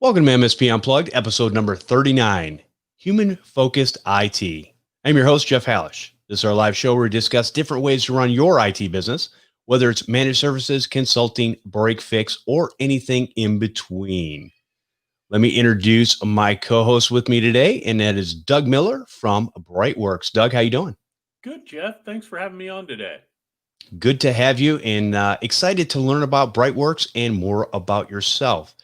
Welcome to MSP Unplugged, episode number 39, Human Focused IT. I'm your host, Jeff Halash. This is our live show where we discuss different ways to run your IT business, whether it's managed services, consulting, break fix, or anything in between. Let me introduce my co-host with me today, and that is Doug Miller from Brightworks. Doug, how you doing? Good, Jeff. Thanks for having me on today. Good to have you, and excited to learn about Brightworks and more about yourself.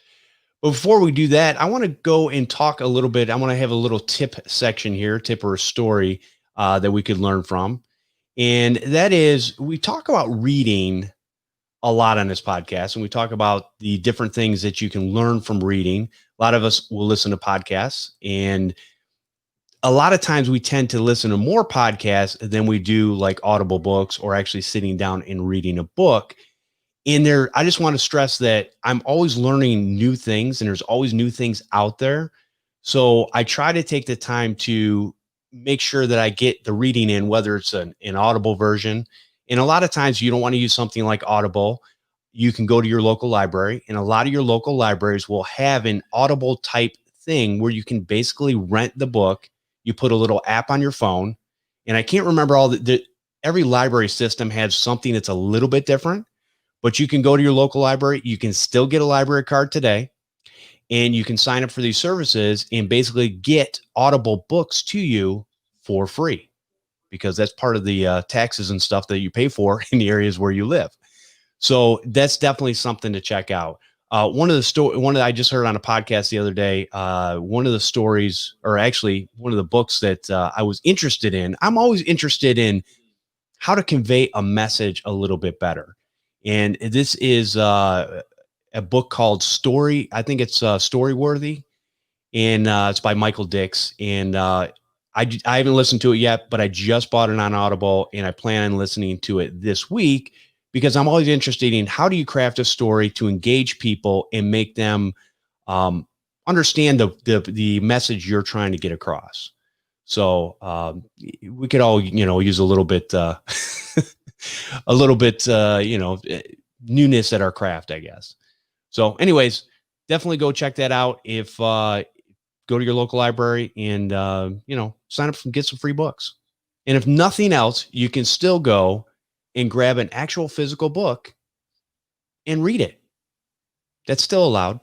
But before we do that, I want to go and talk a little bit. I want to have a little tip section here, tip or a story that we could learn from. And that is, we talk about reading a lot on this podcast, and we talk about the different things that you can learn from reading. A lot of us will listen to podcasts, and a lot of times we tend to listen to more podcasts than we do like Audible books or actually sitting down and reading a book. In there, I just want to stress that I'm always learning new things and there's always new things out there. So I try to take the time to make sure that I get the reading in, whether it's an Audible version. And a lot of times you don't want to use something like Audible. You can go to your local library, and a lot of your local libraries will have an Audible type thing where you can basically rent the book. You put a little app on your phone. And I can't remember every library system has something that's a little bit different, but you can go to your local library. You can still get a library card today, and you can sign up for these services and basically get Audible books to you for free, because that's part of the taxes and stuff that you pay for in the areas where you live. So that's definitely something to check out. One that I just heard on a podcast the other day, one of the stories, or actually one of the books that I was interested in. I'm always interested in how to convey a message a little bit better. And this is a book called Story. I think it's Storyworthy, and it's by Michael Dix. And I haven't listened to it yet, but I just bought it on Audible, and I plan on listening to it this week because I'm always interested in how do you craft a story to engage people and make them understand the message you're trying to get across. So we could all, use a little bit, newness at our craft, I guess. So anyways, definitely go check that out. If go to your local library and, sign up and get some free books. And if nothing else, you can still go and grab an actual physical book and read it. That's still allowed.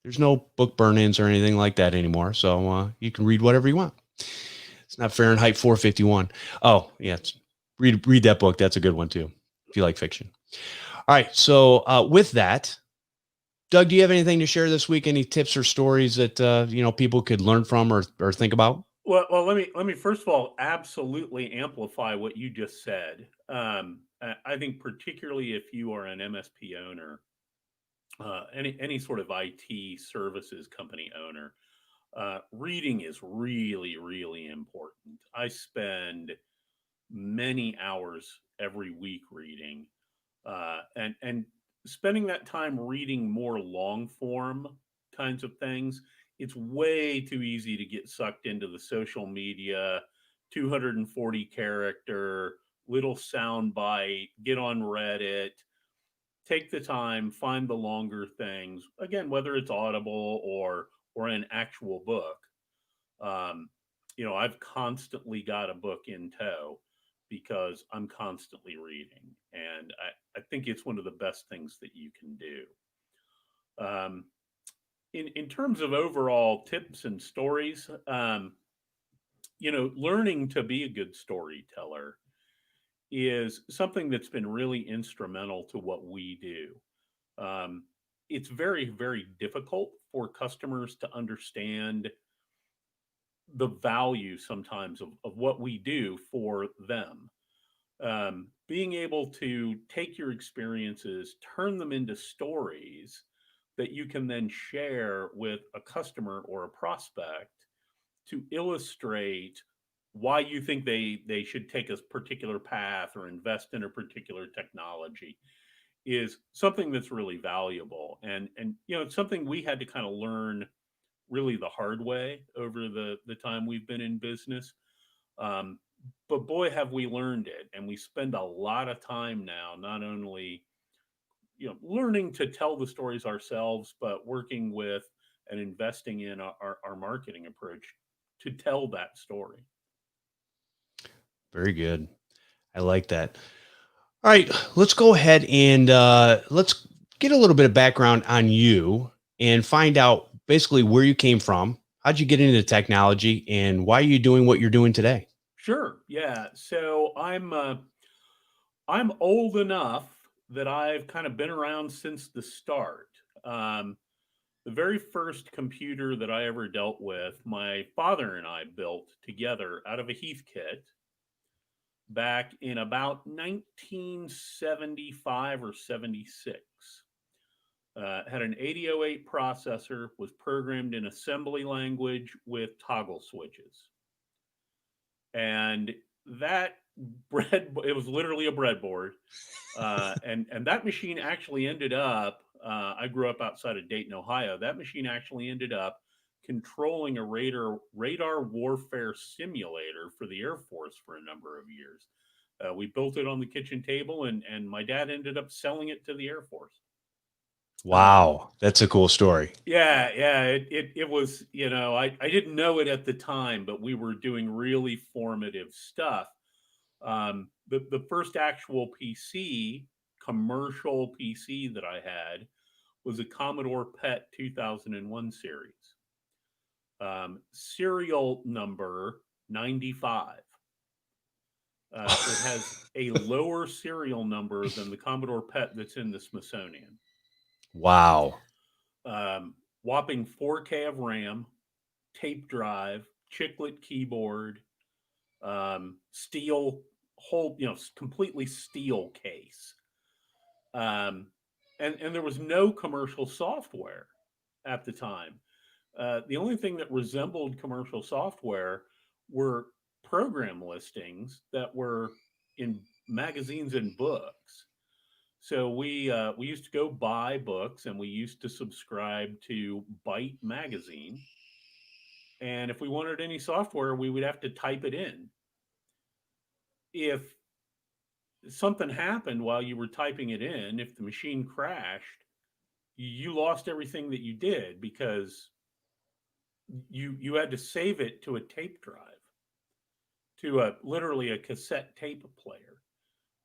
There's no book burn-ins or anything like that anymore. So you can read whatever you want. It's not Fahrenheit 451. Oh, yeah. Read that book. That's a good one too, if you like fiction. All right. So with that, Doug, do you have anything to share this week? Any tips or stories that people could learn from or think about? Well, let me first of all absolutely amplify what you just said. I think particularly if you are an MSP owner, any sort of IT services company owner, reading is really, really important. I spend many hours every week reading, and spending that time reading more long form kinds of things. It's way too easy to get sucked into the social media 240 character little sound bite, get on Reddit, take the time, find the longer things, again, whether it's Audible or an actual book. um, I've constantly got a book in tow because I'm constantly reading, and I think it's one of the best things that you can do. Um, in terms of overall tips and stories, learning to be a good storyteller is something that's been really instrumental to what we do. It's very, very difficult for customers to understand the value sometimes of what we do for them. Being able to take your experiences, turn them into stories that you can then share with a customer or a prospect to illustrate why you think they should take a particular path or invest in a particular technology is something that's really valuable. And it's something we had to kind of learn really the hard way over the time we've been in business. Um, but boy, have we learned it. And we spend a lot of time now, not only, learning to tell the stories ourselves, but working with and investing in our marketing approach to tell that story. Very good. I like that. All right, let's go ahead and let's get a little bit of background on you and find out basically where you came from. How'd you get into technology and why are you doing what you're doing today? Sure. Yeah. So I'm old enough that I've kind of been around since the start. Um, the very first computer that I ever dealt with, my father and I built together out of a Heath kit back in about 1975 or 76. Had an 8008 processor, was programmed in assembly language with toggle switches. And that it was literally a breadboard. And that machine actually ended up, I grew up outside of Dayton, Ohio. That machine actually ended up controlling a radar warfare simulator for the Air Force for a number of years. We built it on the kitchen table, and my dad ended up selling it to the Air Force. Um, Wow, that's a cool story. yeah, yeah, it was, I didn't know it at the time, but we were doing really formative stuff. The first actual PC, commercial PC that I had was a Commodore PET 2001 series. Serial number 95. It has a lower serial number than the Commodore PET that's in the Smithsonian. Wow. Whopping 4K of RAM, tape drive, chiclet keyboard, steel whole, completely steel case. Um, and there was no commercial software at the time. The only thing that resembled commercial software were program listings that were in magazines and books. So we used to go buy books, and we used to subscribe to Byte magazine. And if we wanted any software, we would have to type it in. If something happened while you were typing it in, if the machine crashed, you lost everything that you did because you had to save it to a tape drive, to a literally a cassette tape player,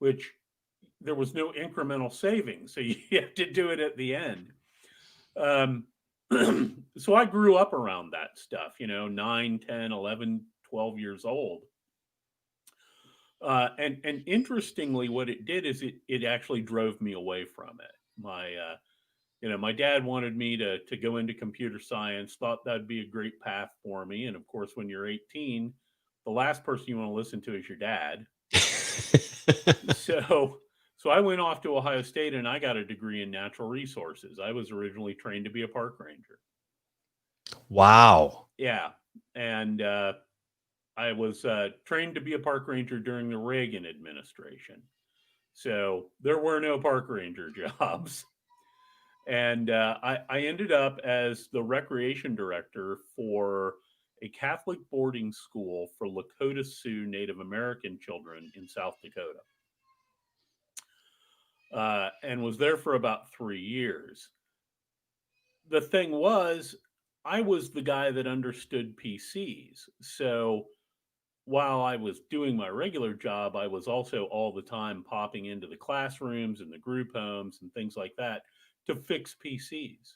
which there was no incremental saving, so you had to do it at the end. Um, so I grew up around that stuff, 9, 10, 11, 12 years old. And interestingly, what it did is it actually drove me away from it. My dad wanted me to go into computer science, thought that'd be a great path for me. And of course, when you're 18, the last person you want to listen to is your dad. So so I went off to Ohio State, and I got a degree in natural resources. I was originally trained to be a park ranger. Wow. Yeah, and I was trained to be a park ranger during the Reagan administration. So there were no park ranger jobs. And I ended up as the recreation director for a Catholic boarding school for Lakota Sioux Native American children in South Dakota, and was there for about 3 years. The thing was, I was the guy that understood PCs. So while I was doing my regular job, I was also all the time popping into the classrooms and the group homes and things like that to fix PCs,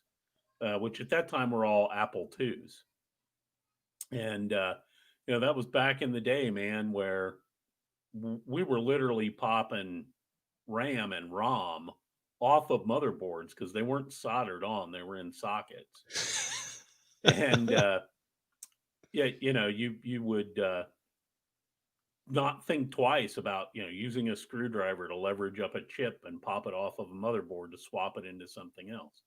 which at that time were all Apple IIs. And, that was back in the day, man, where we were literally popping RAM and ROM off of motherboards because they weren't soldered on, they were in sockets. And, yeah, you would not think twice about using a screwdriver to leverage up a chip and pop it off of a motherboard to swap it into something else.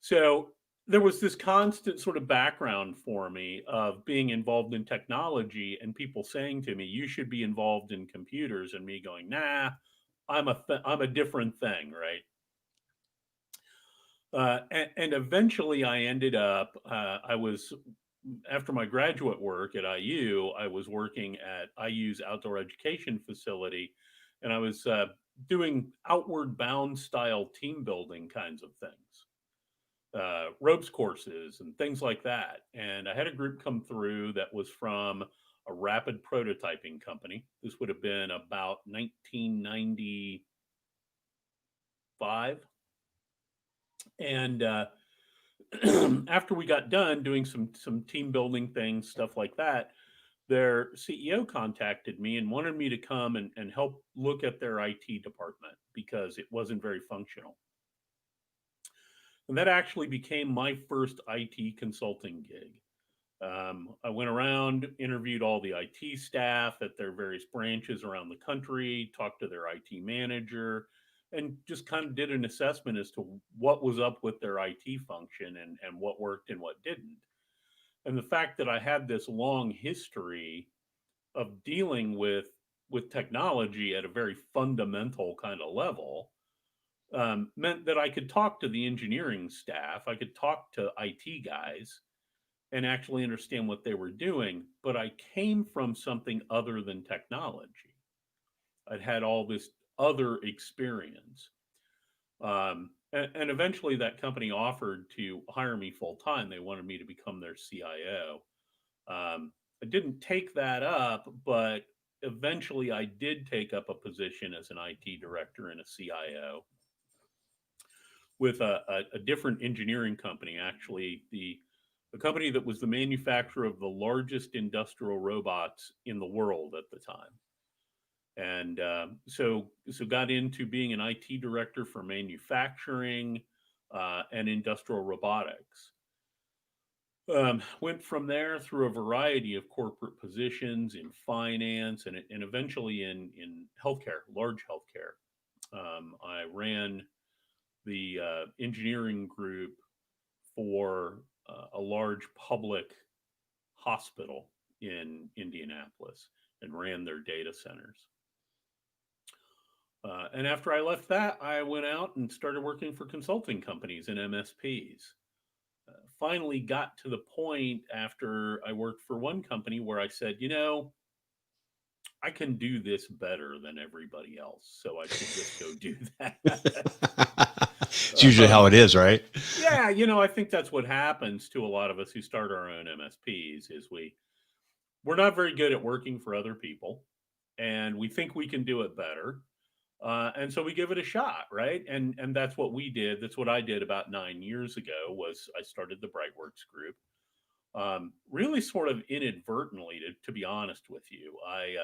So there was this constant sort of background for me of being involved in technology, and people saying to me, you should be involved in computers, and me going, nah, I'm a different thing, right? And eventually I ended up, I was, after my graduate work at IU, I was working at IU's outdoor education facility, and I was doing outward bound style team building kinds of things. ropes courses and things like that. And I had a group come through that was from a rapid prototyping company. This would have been about 1995. And after we got done doing some team building things, stuff like that, their CEO contacted me and wanted me to come and help look at their IT department because it wasn't very functional. And that actually became my first IT consulting gig. I went around, interviewed all the IT staff at their various branches around the country, talked to their IT manager, and just kind of did an assessment as to what was up with their IT function and what worked and what didn't. And the fact that I had this long history of dealing with technology at a very fundamental kind of level meant that I could talk to the engineering staff, I could talk to IT guys, and actually understand what they were doing. But I came from something other than technology. I'd had all this other experience. And eventually that company offered to hire me full time. They wanted me to become their CIO. I didn't take that up, but eventually I did take up a position as an IT director and a CIO with a different engineering company, actually, the company that was the manufacturer of the largest industrial robots in the world at the time. And so got into being an IT director for manufacturing and industrial robotics. Went from there through a variety of corporate positions in finance and eventually in healthcare, large healthcare. I ran the engineering group for a large public hospital in Indianapolis and ran their data centers. And after I left that, I went out and started working for consulting companies and MSPs. Finally got to the point after I worked for one company where I said, I can do this better than everybody else, so I should just go do that. It's usually how it is, right? Yeah, I think that's what happens to a lot of us who start our own MSPs is we're not very good at working for other people, and we think we can do it better. And so we give it a shot, right? And that's what we did. That's what I did about 9 years ago. Was I started the Brightworks Group, really sort of inadvertently, to be honest with you. I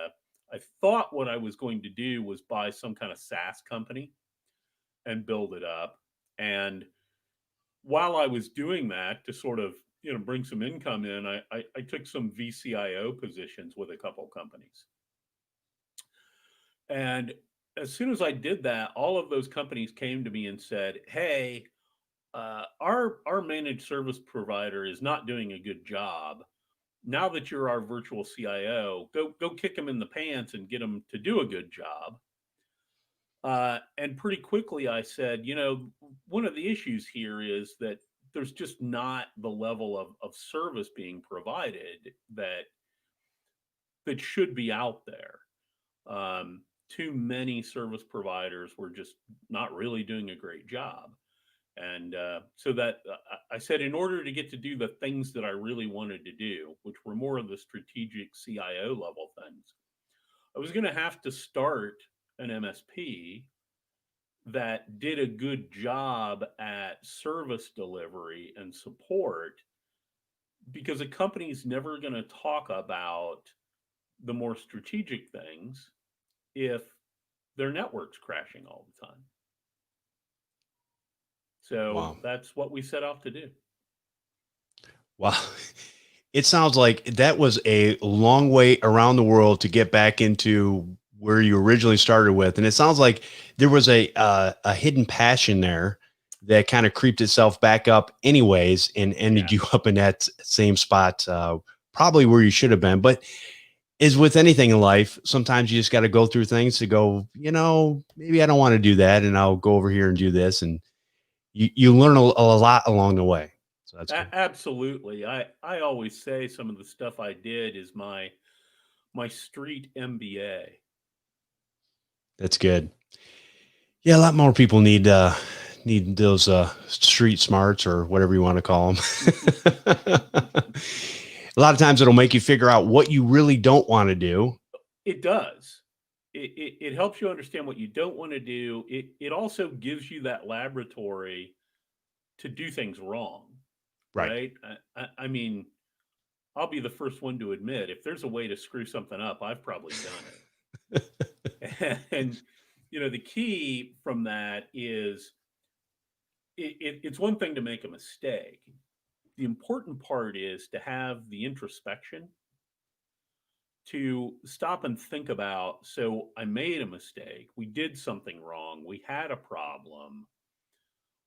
thought what I was going to do was buy some kind of SaaS company and build it up. And while I was doing that to sort of bring some income in, I took some VCIO positions with a couple companies. And as soon as I did that, all of those companies came to me and said, "Hey, our managed service provider is not doing a good job. Now that you're our virtual CIO, go kick them in the pants and get them to do a good job." And pretty quickly, I said, one of the issues here is that there's just not the level of service being provided that should be out there. Too many service providers were just not really doing a great job. And so that I said, in order to get to do the things that I really wanted to do, which were more of the strategic CIO level things, I was going to have to start an MSP that did a good job at service delivery and support, because a company's never going to talk about the more strategic things if their network's crashing all the time. So Wow. that's what we set out to do. Wow. It sounds like that was a long way around the world to get back into where you originally started with. And it sounds like there was a hidden passion there that kind of creeped itself back up anyways and ended you up in that same spot, probably where you should have been. But as with anything in life, sometimes you just got to go through things to go, maybe I don't want to do that. And I'll go over here and do this. And you learn a lot along the way. So that's good. Absolutely. I always say some of the stuff I did is my street MBA. That's good. Yeah, a lot more people need need those street smarts or whatever you want to call them. A lot of times it'll make you figure out what you really don't want to do. It does. It helps you understand what you don't want to do. It also gives you that laboratory to do things wrong, Right. right? I mean, I'll be the first one to admit if there's a way to screw something up, I've probably done it. And the key from that is it's one thing to make a mistake. The important part is to have the introspection to stop and think about, so I made a mistake, we did something wrong, we had a problem.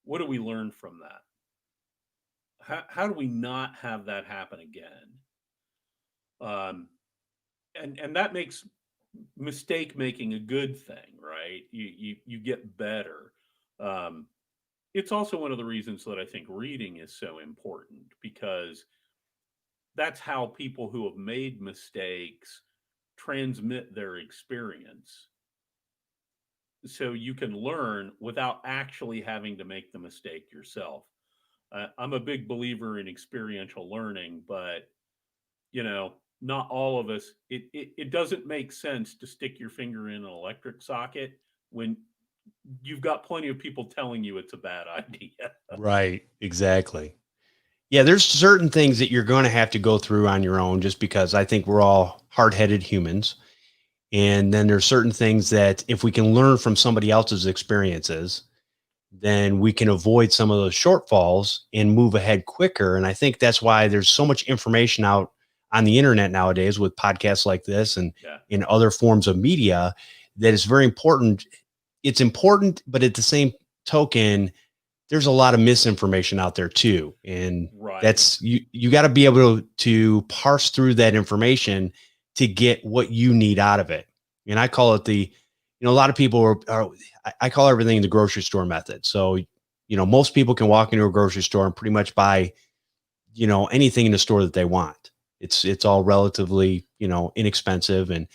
What do we learn from that? How do we not have that happen again? Um, and that makes mistake making a good thing, right? You get better. Um, it's also one of the reasons that I think reading is so important because that's how people who have made mistakes transmit their experience. So you can learn without actually having to make the mistake yourself. I'm a big believer in experiential learning, but not all of us. It doesn't make sense to stick your finger in an electric socket when you've got plenty of people telling you it's a bad idea. Right. Exactly. Yeah, there's certain things that you're going to have to go through on your own just because I think we're all hard-headed humans. And then there's certain things that if we can learn from somebody else's experiences, then we can avoid some of those shortfalls and move ahead quicker. And I think that's why there's so much information out on the internet nowadays with podcasts like this and Yeah, in other forms of media that is very important. It's important, but at the same token, there's a lot of misinformation out there too. And right. that's you got to be able to parse through that information to get what you need out of it. And I call it a lot of people are I call everything the grocery store method. So, most people can walk into a grocery store and pretty much buy, anything in the store that they want. It's all relatively, inexpensive. And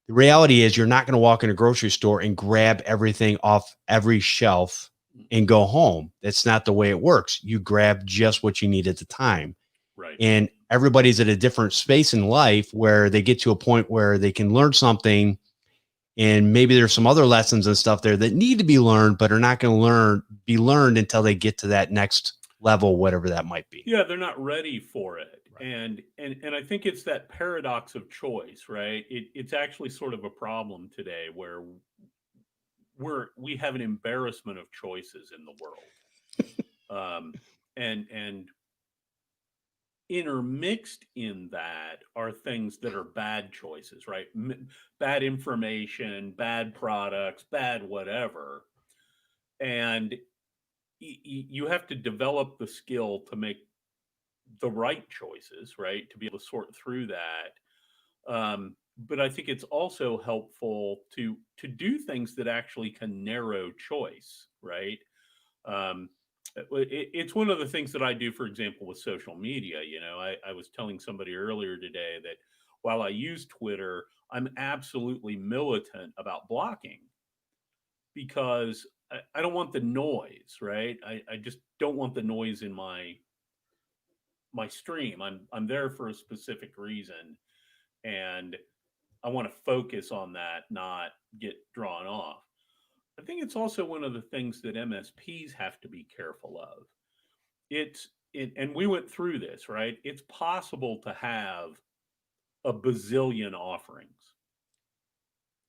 the reality is you're not going to walk in a grocery store and grab everything off every shelf and Mm-mm. go home. That's not the way it works. You grab just what you need at the time. Right. And everybody's at a different space in life where they get to a point where they can learn something, and maybe there's some other lessons and stuff there that need to be learned but are not going to be learned until they get to that next level, whatever that might be. Yeah, they're not ready for it. Right. And I think it's that paradox of choice, right? It's actually sort of a problem today where we have an embarrassment of choices in the world. And intermixed in that are things that are bad choices, right? Bad information, bad products, bad whatever. And you have to develop the skill to make the right choices, right? To be able to sort through that. But I think it's also helpful to do things that actually can narrow choice, right? Um, it's one of the things that I do, for example, with social media. I was telling somebody earlier today that while I use Twitter, I'm absolutely militant about blocking because I don't want the noise, right? I just don't want the noise in my stream. I'm there for a specific reason, and I want to focus on that, not get drawn off. I think it's also one of the things that MSPs have to be careful of. And we went through this, right? It's possible to have a bazillion offerings,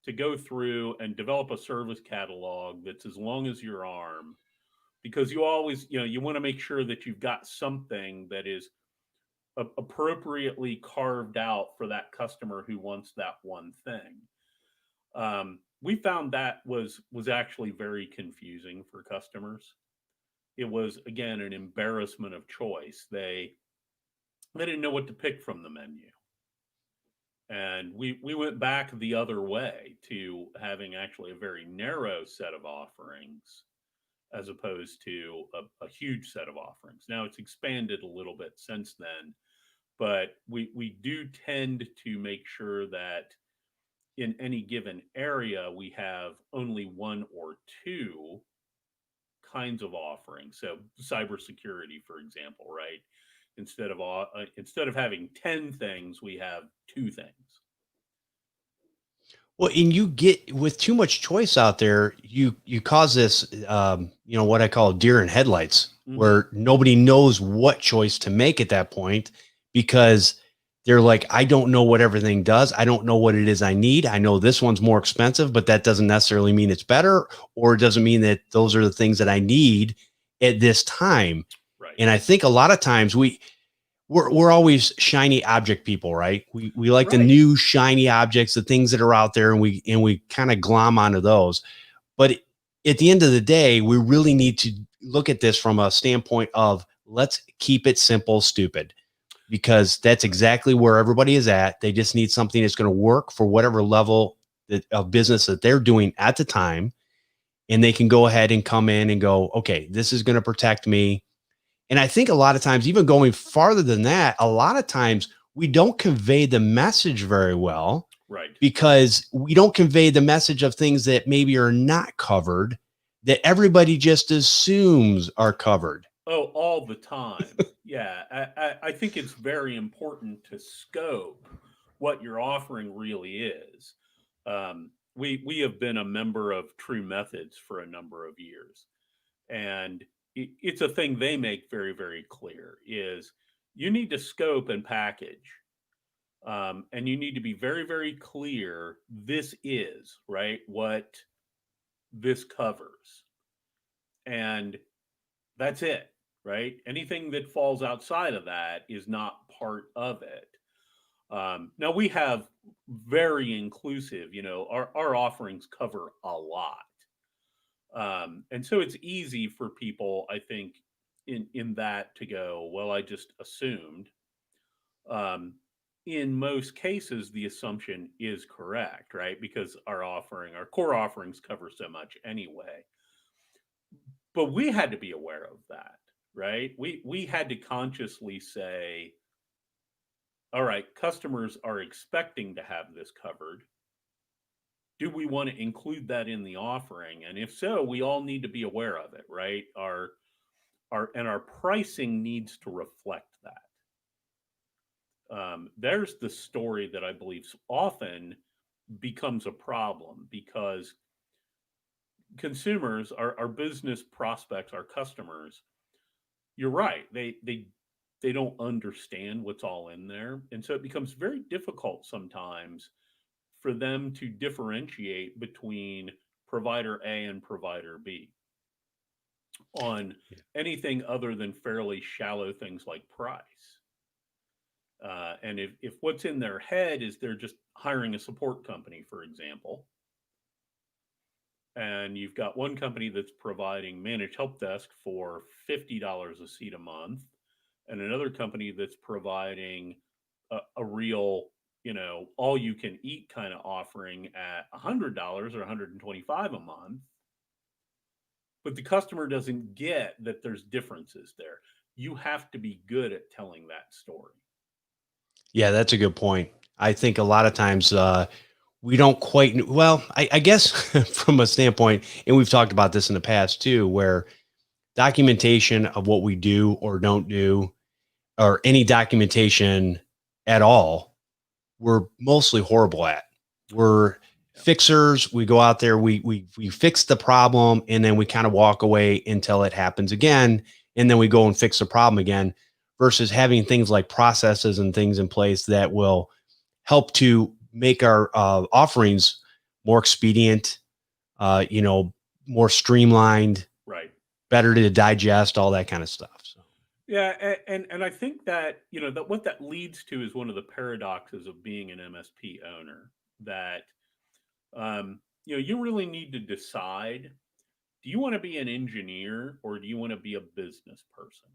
to go through and develop a service catalog that's as long as your arm, because you always, you want to make sure that you've got something that is appropriately carved out for that customer who wants that one thing. We found that was actually very confusing for customers. It was again an embarrassment of choice. They didn't know what to pick from the menu, and we went back the other way to having actually a very narrow set of offerings as opposed to a huge set of offerings. Now it's expanded a little bit since then, but we do tend to make sure that in any given area we have only one or two kinds of offerings. So cybersecurity, for example, right? Instead of having 10 things, we have 2 things. Well, and you get with too much choice out there, you cause this, what I call deer in headlights, Hmm. where nobody knows what choice to make at that point because they're like, I don't know what everything does. I don't know what it is I need. I know this one's more expensive, but that doesn't necessarily mean it's better, or it doesn't mean that those are the things that I need at this time. Right. And I think a lot of times we're always shiny object people, right? We like the Right. new shiny objects, the things that are out there, and we kind of glom onto those. But at the end of the day, we really need to look at this from a standpoint of let's keep it simple, stupid, because that's Right. exactly where everybody is at. They just need something that's going to work for whatever level of business that they're doing at the time, and they can go ahead and come in and go, okay, this is going to protect me. And I think a lot of times, even going farther than that, a lot of times we don't convey the message very well Right. because we don't convey the message of things that maybe are not covered that everybody just assumes are covered. Oh, all the time. Yeah, I think it's very important to scope what your offering really is. We have been a member of True Methods for a number of years, and it's a thing they make very, very clear is you need to scope and package, and you need to be very, very clear. This is right what this covers, and that's it, right? Anything that falls outside of that is not part of it. Now we have very inclusive, our offerings cover a lot. And so it's easy for people, I think, in that to go, well, I just assumed. Um, in most cases, the assumption is correct, right? Because our core offerings cover so much anyway. But we had to be aware of that, right? We had to consciously say, all right, customers are expecting to have this covered. Do we want to include that in the offering? And if so, we all need to be aware of it, right? Our pricing needs to reflect that. There's the story that I believe often becomes a problem because consumers, our business prospects, our customers, you're right. They don't understand what's all in there, and so it becomes very difficult sometimes for them to differentiate between provider A and provider B on anything other than fairly shallow things like price. And if what's in their head is they're just hiring a support company, for example, and you've got one company that's providing managed help desk for $50 a seat a month, and another company that's providing a real, all you can eat kind of offering at $100 or 125 a month, but the customer doesn't get that there's differences there. You have to be good at telling that story. Yeah, that's a good point. I think a lot of times we don't quite, well, I guess from a standpoint, and we've talked about this in the past too, where documentation of what we do or don't do, or any documentation at all, we're mostly horrible at. We're Yeah. fixers. We go out there, we fix the problem, and then we kind of walk away until it happens again, and then we go and fix the problem again. Versus having things like processes and things in place that will help to make our offerings more expedient, more streamlined, Right. better to digest, all that kind of stuff. So. Yeah, and I think that that what that leads to is one of the paradoxes of being an MSP owner. That you really need to decide: do you want to be an engineer or do you want to be a business person?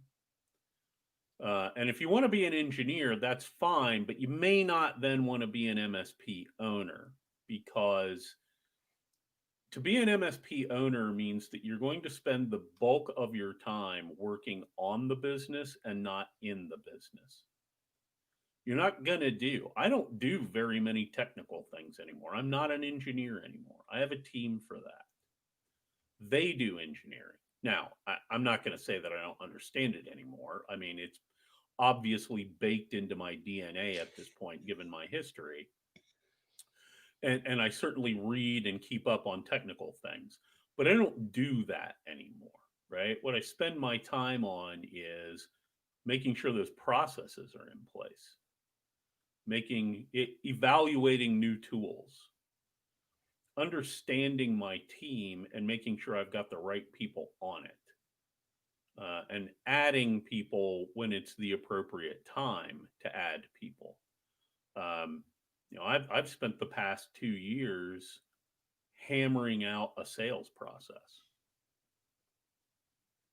And if you want to be an engineer, that's fine, but you may not then want to be an MSP owner because to be an MSP owner means that you're going to spend the bulk of your time working on the business and not in the business. You're not going to I don't do very many technical things anymore. I'm not an engineer anymore. I have a team for that. They do engineering. Now, I'm not going to say that I don't understand it anymore. I mean, it's obviously baked into my DNA at this point, given my history. And I certainly read and keep up on technical things, but I don't do that anymore, right? What I spend my time on is making sure those processes are in place, evaluating new tools, understanding my team, and making sure I've got the right people on it, and adding people when it's the appropriate time to add people. Um, I've spent the past 2 years hammering out a sales process,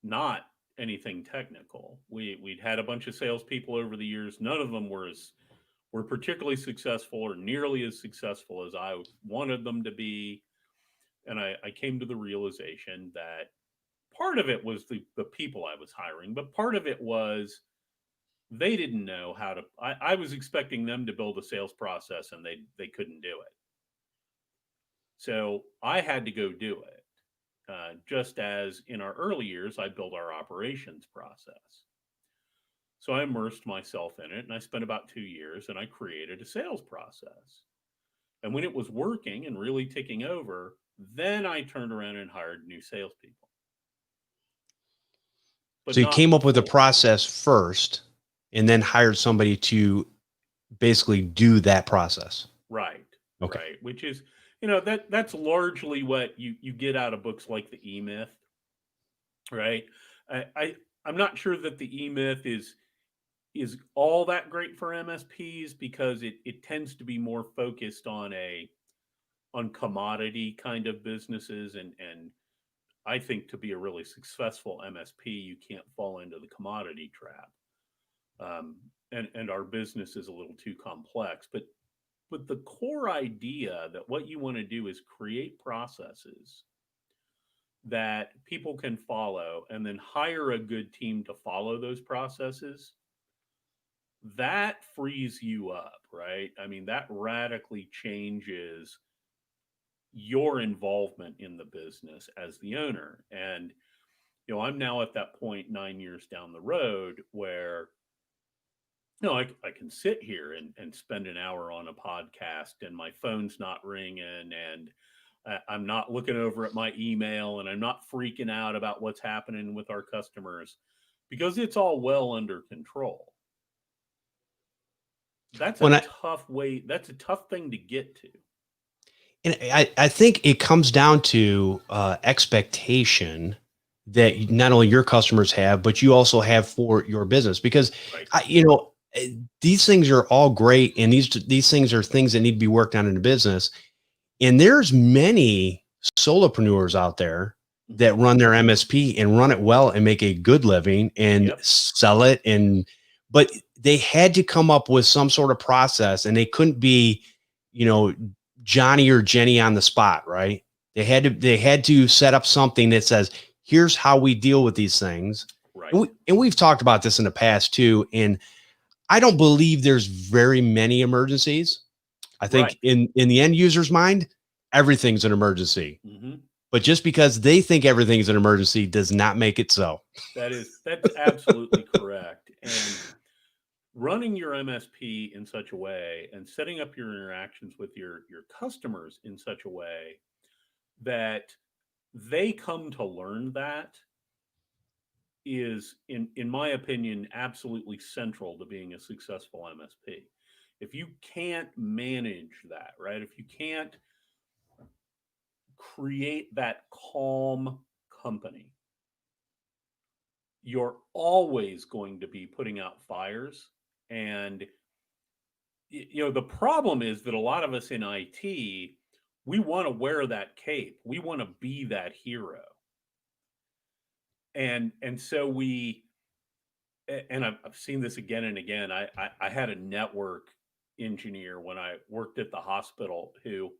not anything technical. We'd had a bunch of salespeople over the years. None of them were particularly successful or nearly as successful as I wanted them to be. And I came to the realization that part of it was the people I was hiring, but part of it was they didn't know how to. I was expecting them to build a sales process, and they couldn't do it. So I had to go do it. Just as in our early years, I built our operations process. So I immersed myself in it, and I spent about 2 years, and I created a sales process. And when it was working and really ticking over, then I turned around and hired new salespeople, but So you not came up with a before. process first and then hired somebody to basically do that process. Right, Okay. right. Which is, that's largely what you get out of books like the E Myth, right? I, I I'm not sure that the E Myth is all that great for MSPs because it tends to be more focused on commodity kind of businesses, and I think to be a really successful MSP you can't fall into the commodity trap. And our business is a little too complex, but the core idea that what you want to do is create processes that people can follow and then hire a good team to follow those processes, that frees you up, right? I mean, that radically changes your involvement in the business as the owner. And, I'm now at that point 9 years down the road where, I can sit here and spend an hour on a podcast and my phone's not ringing and I'm not looking over at my email and I'm not freaking out about what's happening with our customers because it's all well under control. That's a When I tough way. That's a tough thing to get to. and I think it comes down to expectation that not only your customers have, but you also have for your business. Because Right. these things are all great, and these things are things that need to be worked on in the business. And there's many solopreneurs out there Mm-hmm. that run their MSP and run it well and make a good living and Yep. sell it. But they had to come up with some sort of process, and they couldn't be, you know, Johnny or Jenny on the spot, right? They had to set up something that says, here's how we deal with these things. Right. And we've talked about this in the past too. And I don't believe there's very many emergencies. I Right. think in the end user's mind, everything's an emergency. Mm-hmm. But just because they think everything's an emergency does not make it so. That's absolutely correct. And running your MSP in such a way and setting up your interactions with your customers in such a way that they come to learn that is in my opinion absolutely central to being a successful MSP. If you can't manage that, right? If you can't create that calm company, you're always going to be putting out fires. And the problem is that a lot of us in IT, we want to wear that cape. We want to be that hero. And so and I've seen this again and again. I had a network engineer when I worked at the hospital who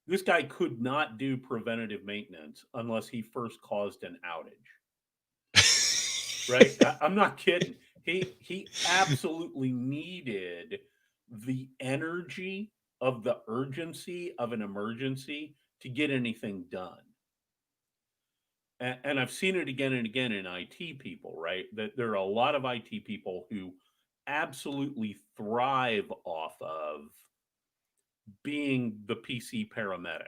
this guy could not do preventative maintenance unless he first caused an outage. Right? I'm not kidding. He absolutely needed the energy of the urgency of an emergency to get anything done. And I've seen it again and again in IT people, right? That there are a lot of IT people who absolutely thrive off of being the PC paramedic,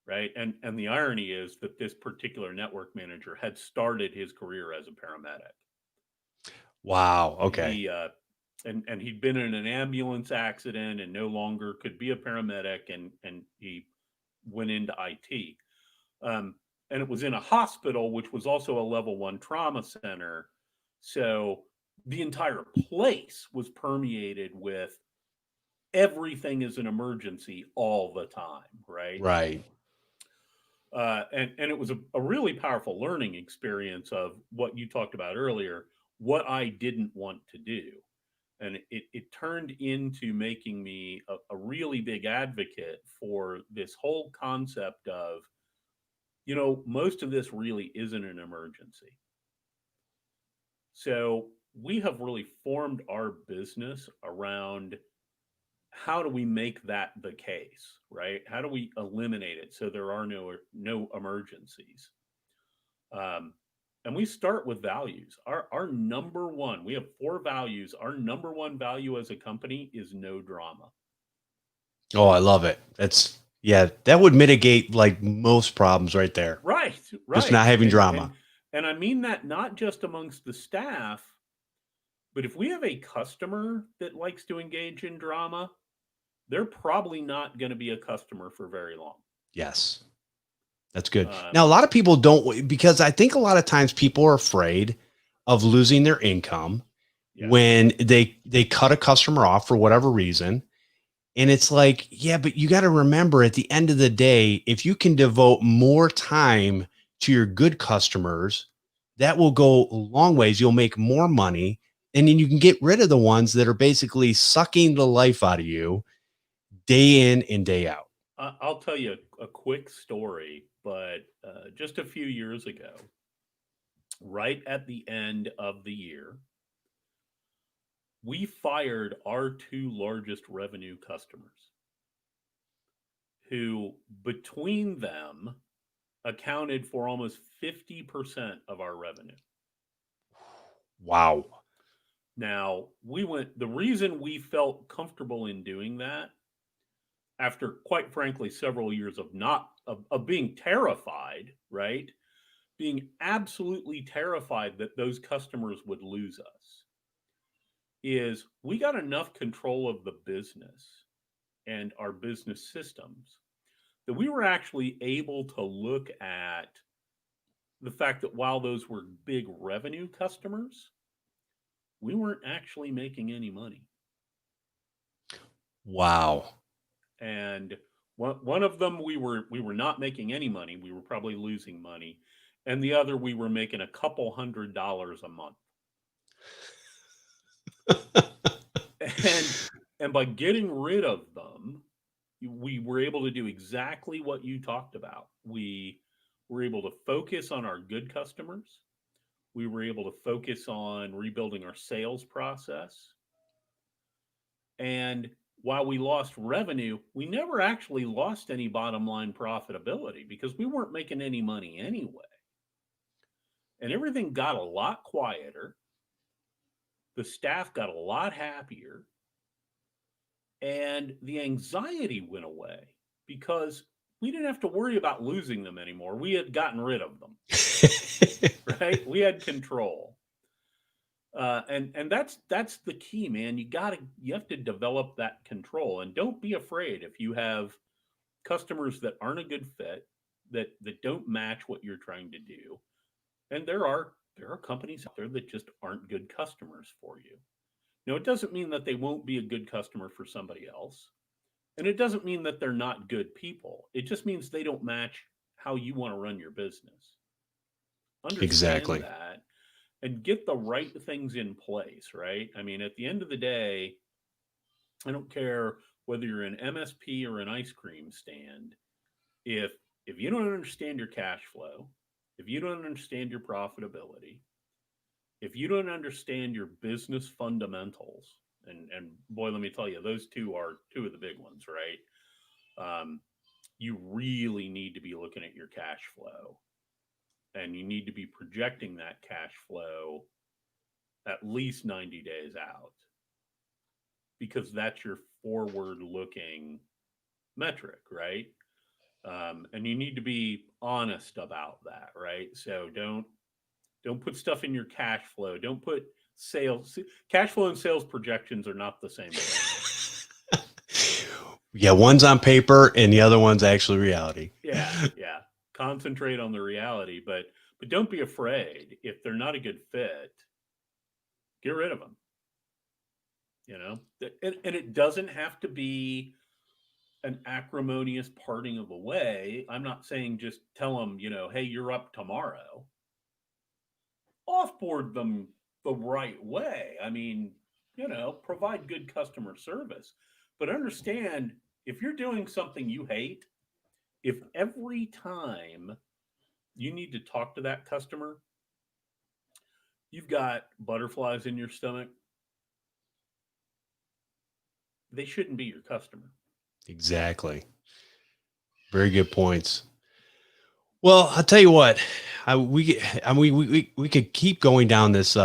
right? And the irony is that this particular network manager had started his career as a paramedic. Wow. Okay. He and he'd been in an ambulance accident and no longer could be a paramedic, and he went into IT. Um, and it was in a hospital, which was also a level one trauma center. So the entire place was permeated with everything is an emergency all the time, right? Right. And it was a really powerful learning experience of what you talked about earlier, what I didn't want to do. And it turned into making me a really big advocate for this whole concept of, most of this really isn't an emergency. So we have really formed our business around how do we make that the case, right? How do we eliminate it so there are no emergencies? Um, and we start with values. Our number one, we have four values. Our number one value as a company is no drama. Oh, I love it. That's yeah, that would mitigate like most problems right there. Right, Just not right. having And drama. and and I mean that not just amongst the staff, but if we have a customer that likes to engage in drama, they're probably not going to be a customer for very long. Yes. That's good. Now, a Um, lot of people don't because I think a lot of times people are afraid of losing their income yeah. when they cut a customer off for whatever reason. And it's like, yeah, but you got to remember at the end of the day, if you can devote more time to your good customers, that will go a long ways. You'll make more money. And then you can get rid of the ones that are basically sucking the life out of you day in and day out. I'll tell you a quick story, but just a few years ago, right at the end of the year, we fired our two largest revenue customers, who between them accounted for almost 50% of our revenue. Wow. Now, the reason we felt comfortable in doing that, after quite frankly several years of not of being terrified, right? Being absolutely terrified that those customers would lose us, is we got enough control of the business and our business systems that we were actually able to look at the fact that while those were big revenue customers, we weren't actually making any money. Wow. And one of them we were not making any money. We were probably losing money, and the other we were making a couple $100 a month. And by getting rid of them, we were able to do exactly what you talked about. We were able to focus on our good customers. We were able to focus on rebuilding our sales process. And while we lost revenue, we never actually lost any bottom line profitability because we weren't making any money anyway. And everything got a lot quieter. The staff got a lot happier. And the anxiety went away because we didn't have to worry about losing them anymore. We had gotten rid of them, right? We had control. And that's the key, man. You have to develop that control, and don't be afraid if you have customers that aren't a good fit, that don't match what you're trying to do. And there are companies out there that just aren't good customers for you. Now, it doesn't mean that they won't be a good customer for somebody else, and it doesn't mean that they're not good people. It just means they don't match how you want to run your business. Understand Exactly. that and get the right things in place, right? I mean, at the end of the day, I don't care whether you're an MSP or an ice cream stand. If you don't understand your cash flow, if you don't understand your profitability, if you don't understand your business fundamentals, and boy, let me tell you, those two are two of the big ones, right? You really need to be looking at your cash flow. and you need to be projecting that cash flow at least 90 days out, because that's your forward looking metric, right? And you need to be honest about that, right? So don't put stuff in your cash flow. Don't put sales. Cash flow and sales projections are not the same thing. Yeah, one's on paper and the other one's actually reality. Yeah. Concentrate on the reality, but don't be afraid. If they're not a good fit, get rid of them. You know, and it doesn't have to be an acrimonious parting of the way. I'm not saying just tell them, hey, you're up tomorrow. Offboard them the right way. I mean, provide good customer service, but understand, if you're doing something you hate, if every time you need to talk to that customer, you've got butterflies in your stomach, they shouldn't be your customer. Exactly. Very good points. Well, I'll tell you what, we could keep going down this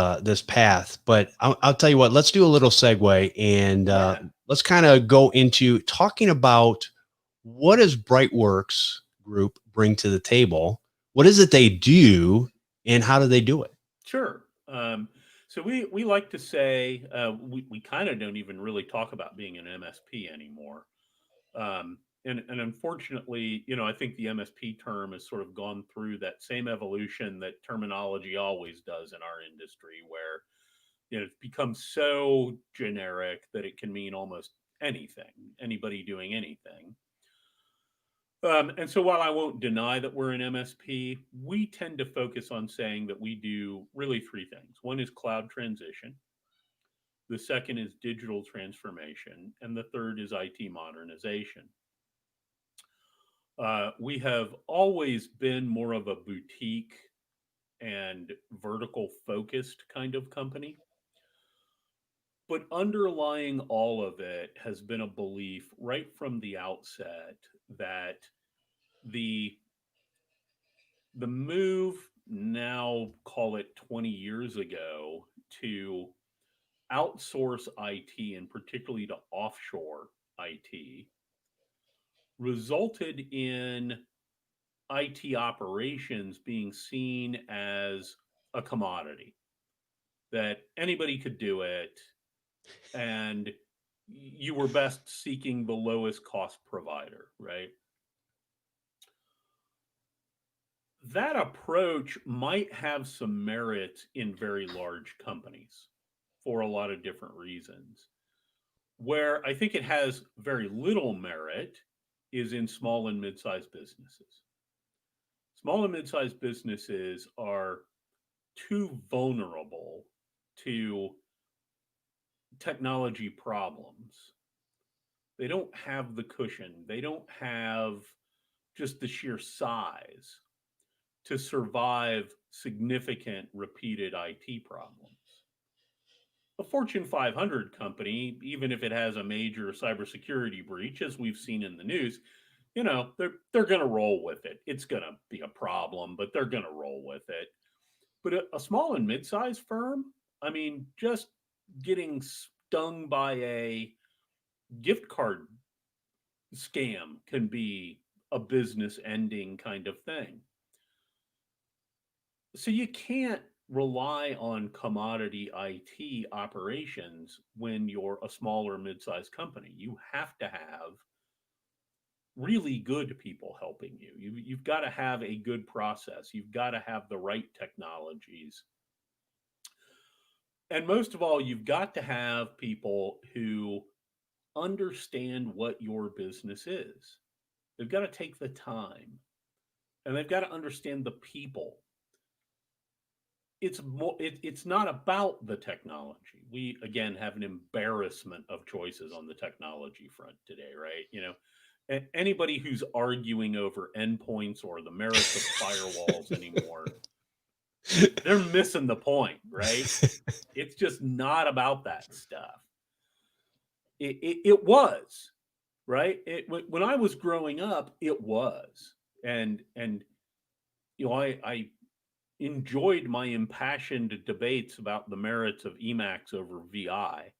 path, but I'll tell you what, let's do a little segue and Yeah, let's kind of go into talking about what does Brightworks Group bring to the table? What is it they do, and how do they do it? sure. So we like to say, we kind of don't even really talk about being an MSP anymore. And unfortunately, I think the MSP term has sort of gone through that same evolution that terminology always does in our industry, where it's become so generic that it can mean almost anything, anybody doing anything. And so while I won't deny that we're an MSP, we tend to focus on saying that we do really three things. One is cloud transition, the second is digital transformation, and the third is IT modernization. We have always been more of a boutique and vertical focused kind of company. But underlying all of it has been a belief right from the outset that the the move, now call it 20 years ago, to outsource IT, and particularly to offshore IT, resulted in IT operations being seen as a commodity, that anybody could do it, and you were best seeking the lowest cost provider, right? That approach might have some merit in very large companies for a lot of different reasons. Where I think it has very little merit is in small and mid sized businesses. Small and mid sized businesses are too vulnerable to technology problems. They don't have the cushion, they don't have just the sheer size to survive significant repeated IT problems. A Fortune 500 company, even if it has a major cybersecurity breach, as we've seen in the news, they're going to roll with it. It's going to be a problem, but they're going to roll with it. But a small and mid-sized firm, I mean, just getting stung by a gift card scam can be a business ending kind of thing. So you can't rely on commodity IT operations when you're a small or mid-sized company. You have to have really good people helping you. You've got to have a good process. You've got to have the right technologies. And most of all, you've got to have people who understand what your business is. They've got to take the time, and they've got to understand the people. It's not about the technology. We again have an embarrassment of choices on the technology front today, right? Anybody who's arguing over endpoints or the merits of firewalls anymore, they're missing the point, right? It's just not about that stuff. It was, right? When I was growing up, it was. And I enjoyed my impassioned debates about the merits of Emacs over VI.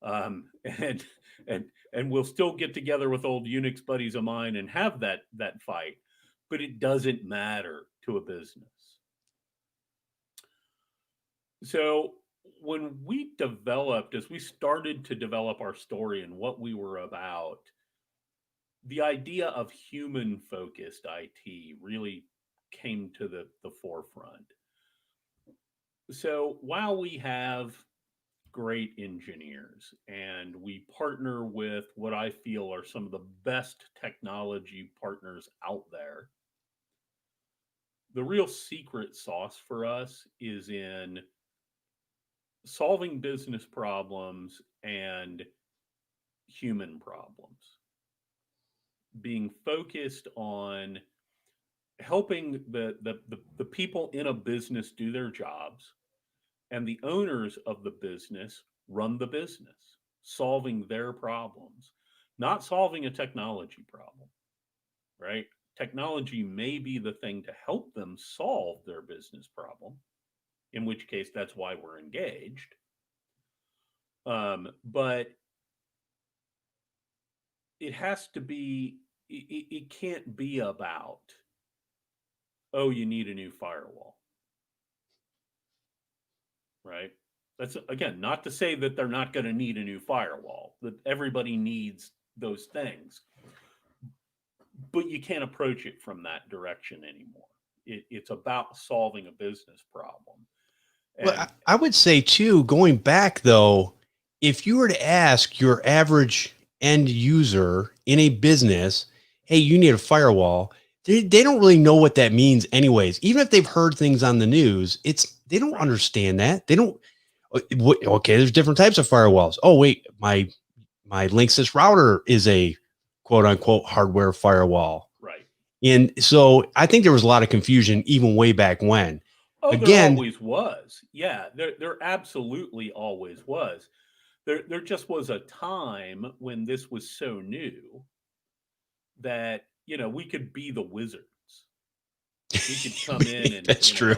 And and we'll still get together with old Unix buddies of mine and have that fight, but it doesn't matter to a business. So when we developed, as we started to develop our story and what we were about, the idea of human focused IT really came to the forefront. So while we have great engineers and we partner with what I feel are some of the best technology partners out there, the real secret sauce for us is in solving business problems and human problems, being focused on helping the people in a business do their jobs and the owners of the business run the business, solving their problems, not solving a technology problem, right? Technology may be the thing to help them solve their business problem, in which case that's why we're engaged. But it has to be, it can't be about, oh, you need a new firewall, right? That's again not to say that they're not going to need a new firewall, that everybody needs those things, but you can't approach it from that direction anymore. It's about solving a business problem. Well, And I would say too, going back though, if you were to ask your average end user in a business, hey, you need a firewall, they don't really know what that means anyways. Even if they've heard things on the news, they don't right, understand that. They don't, okay, there's different types of firewalls. Oh, wait, my Linksys router is a quote unquote hardware firewall. right. And so I think there was a lot of confusion even way back when. Oh, there Again, always was. Yeah, there absolutely always was. There just was a time when this was so new that, we could be the wizards. We could come in and, that's true.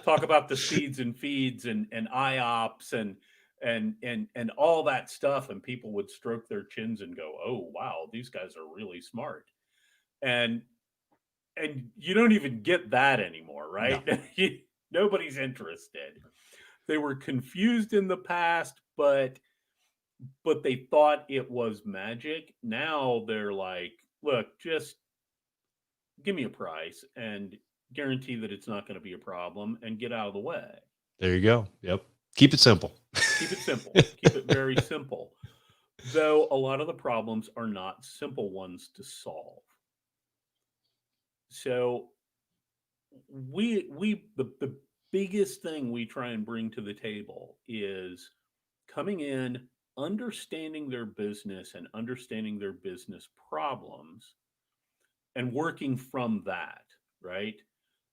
talk about the speeds and feeds and IOPS and all that stuff, and people would stroke their chins and go, "Oh, wow, these guys are really smart." And you don't even get that anymore, No, right? Nobody's interested. They were confused in the past, but they thought it was magic. Now they're like, "Look, just give me a price and guarantee that it's not going to be a problem and get out of the way." there you go. Yep. Keep it simple. Keep it simple. Keep it very simple. Though a lot of the problems are not simple ones to solve. So the biggest thing we try and bring to the table is coming in, understanding their business and understanding their business problems and working from that, right?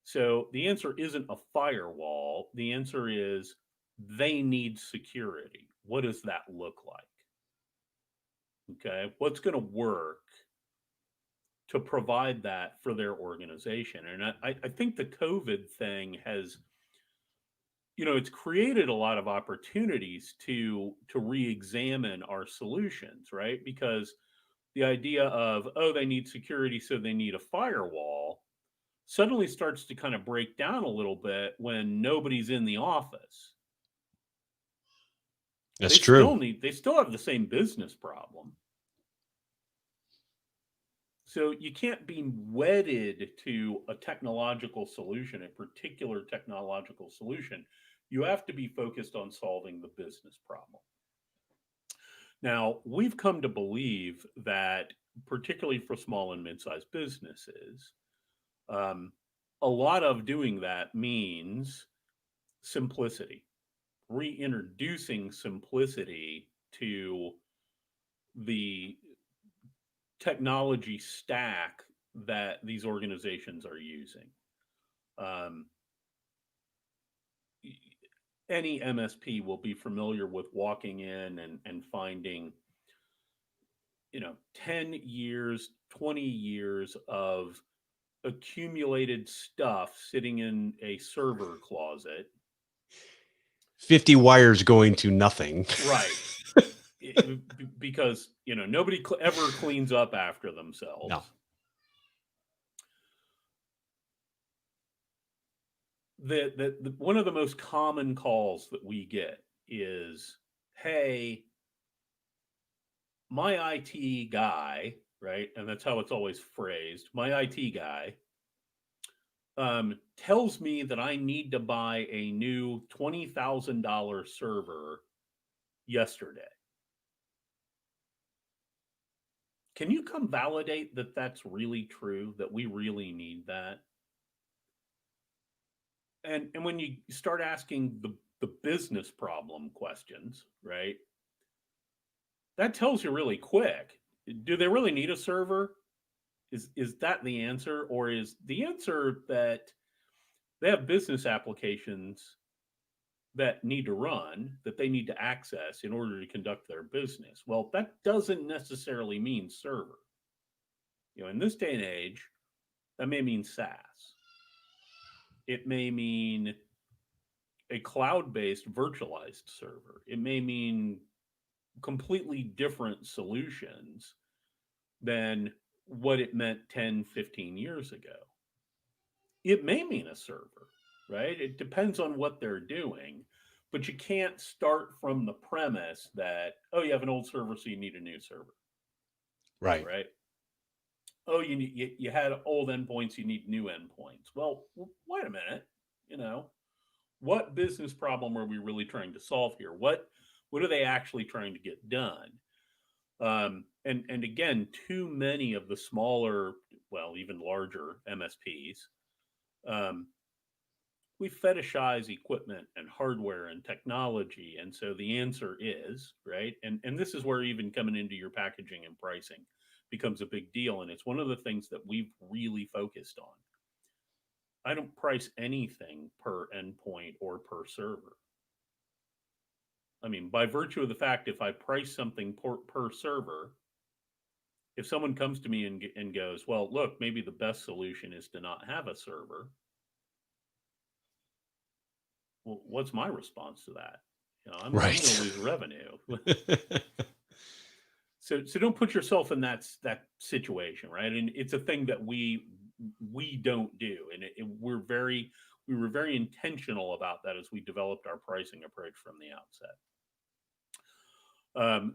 So the answer isn't a firewall. The answer is they need security. What does that look like? Okay. What's going to work to provide that for their organization? And I think the COVID thing has, it's created a lot of opportunities to re-examine our solutions, right? Because the idea of, oh, they need security, so they need a firewall, suddenly starts to kind of break down a little bit when nobody's in the office. That's true. They still have the same business problem. So you can't be wedded to a technological solution, a particular technological solution. You have to be focused on solving the business problem. Now, we've come to believe that, particularly for small and mid-sized businesses, um, a lot of doing that means simplicity, reintroducing simplicity to the technology stack that these organizations are using. Um, any MSP will be familiar with walking in and finding, 10 years, 20 years of accumulated stuff sitting in a server closet. 50 wires going to nothing. Right. Because, nobody ever cleans up after themselves. No. One of the most common calls that we get is, hey, my IT guy, right? And that's how it's always phrased. My IT guy tells me that I need to buy a new $20,000 server yesterday. Can you come validate that that's really true, that we really need that? And when you start asking the business problem questions, right? That tells you really quick. Do they really need a server? Is that the answer? Or is the answer that they have business applications that need to run, that they need to access in order to conduct their business? Well, that doesn't necessarily mean server. In this day and age, that may mean SaaS. It may mean a cloud-based virtualized server. It may mean completely different solutions than what it meant 10, 15 years ago. It may mean a server, right? It depends on what they're doing, but you can't start from the premise that, oh, you have an old server, so you need a new server, Right. right? Oh, you had old endpoints, you need new endpoints. Well, wait a minute, what business problem are we really trying to solve here? What are they actually trying to get done? And again, too many of the smaller, well, even larger MSPs, we fetishize equipment and hardware and technology. And so the answer is, right? And this is where even coming into your packaging and pricing becomes a big deal. And it's one of the things that we've really focused on. I don't price anything per endpoint or per server. I mean, by virtue of the fact, if I price something per server, if someone comes to me and goes, well, look, maybe the best solution is to not have a server. Well, what's my response to that? I'm going to lose revenue. So don't put yourself in that situation, right? And it's a thing that we don't do, and we were very intentional about that as we developed our pricing approach from the outset.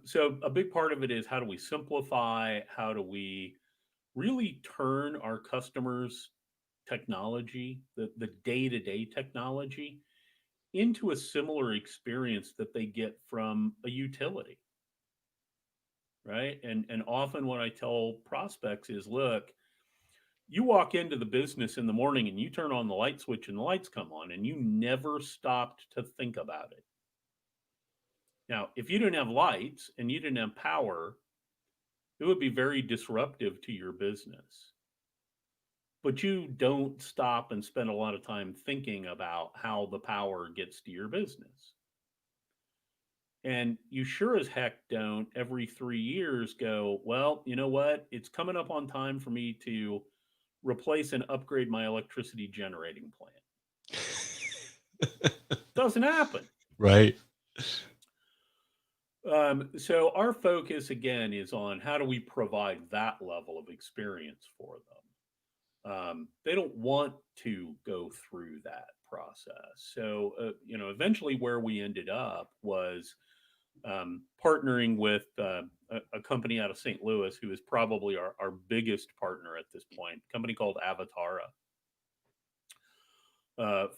So a big part of it is, how do we simplify? How do we really turn our customers' technology, the day-to-day technology, into a similar experience that they get from a utility, right? And often what I tell prospects is, look, you walk into the business in the morning and you turn on the light switch and the lights come on, and you never stopped to think about it. Now, if you didn't have lights and you didn't have power, it would be very disruptive to your business. But you don't stop and spend a lot of time thinking about how the power gets to your business. And you sure as heck don't every 3 years go, well, you know what? It's coming up on time for me to replace and upgrade my electricity generating plant. Doesn't happen. Right. So our focus again is on, how do we provide that level of experience for them? They don't want to go through that process. So, eventually where we ended up was partnering with a company out of St. Louis, who is probably our biggest partner at this point, a company called Avatara,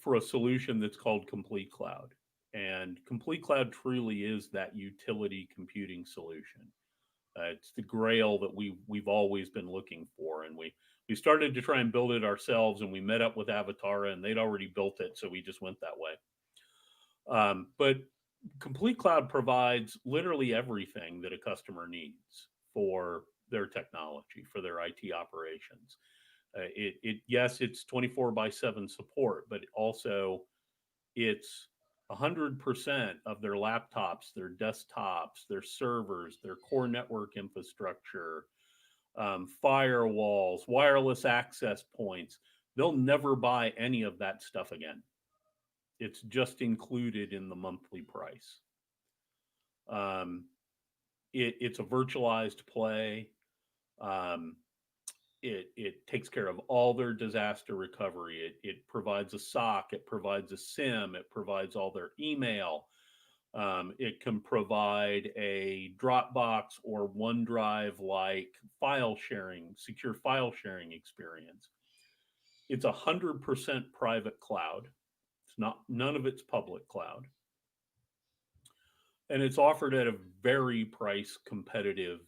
for a solution that's called Complete Cloud. And Complete Cloud truly is that utility computing solution. It's the grail that we've always been looking for, and we started to try and build it ourselves, and we met up with Avatara, and they'd already built it, so we just went that way. But Complete Cloud provides literally everything that a customer needs for their technology, for their IT operations. Yes, it's 24/7 support, but also it's 100% of their laptops, their desktops, their servers, their core network infrastructure, firewalls, wireless access points. They'll never buy any of that stuff again. It's just included in the monthly price. Um, it's a virtualized play. Um, it takes care of all their disaster recovery. It provides a SOC, it provides a SIM, it provides all their email. It can provide a Dropbox or OneDrive like file sharing, secure file sharing experience. It's 100% private cloud. It's not, none of it's public cloud. And it's offered at a very price competitive